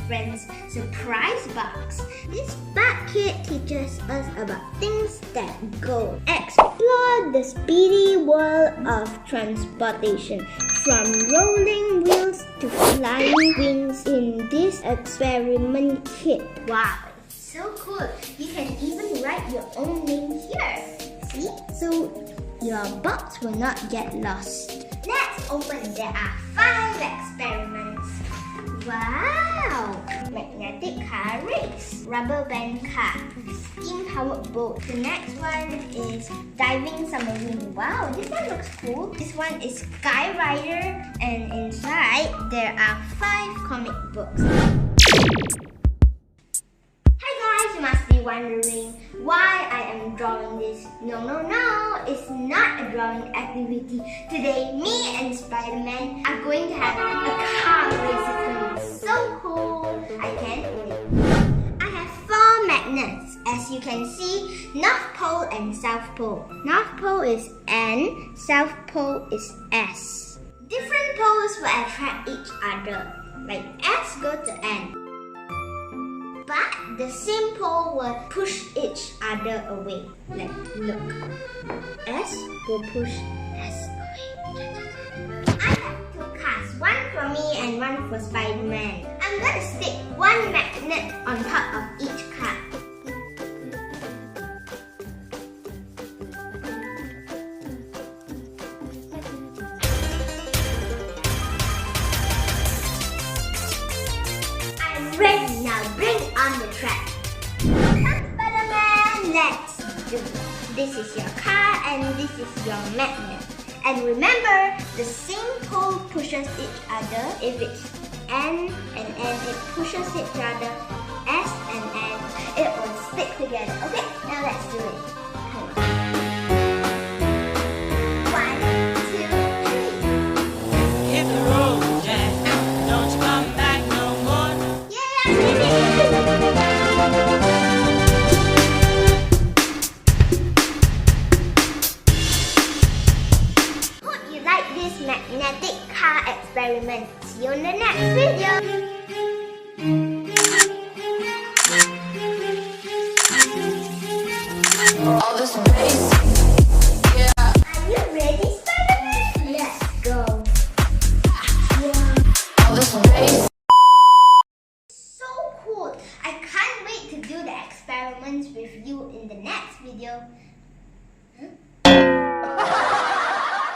Friends surprise box. This bug kit teaches us about things that go. Explore the speedy world of transportation, from rolling wheels to flying wings in this experiment kit. Wow, so cool. You can even write your own name here. See? So your box will not get lost. Let's open. There are 5 experiments. Wow! Magnetic car race, rubber band car, steam powered boat. The next one is diving submarine. Wow, this one looks cool. This one is Sky Rider, and inside there are 5 comic books. Hi guys, you must be wondering why I am drawing this. No, it's not a drawing activity. Today, me and Spiderman are going to have a car race. So cool! I can't wait. I have 4 magnets. As you can see, North Pole and South Pole. North Pole is N, South Pole is S. Different poles will attract each other. Like S go to N. But the same pole will push each other away. Like, look. S will push S away. I have 2 cars, one for me and one for Spiderman. I'm gonna stick 1 magnet on top of each car. I'm ready now. Bring on the track. Come, Spiderman, let's do it. This is your car and this is your magnet. And remember, the same pole pushes each other. If it's N and N, it pushes each other. S and N, it will stick together. Okay, now let's do it. Come on. 1, 2, 3. Hit the road, Jack. Don't you come back no more. Hope you like this magnetic car experiment. See you in the next video.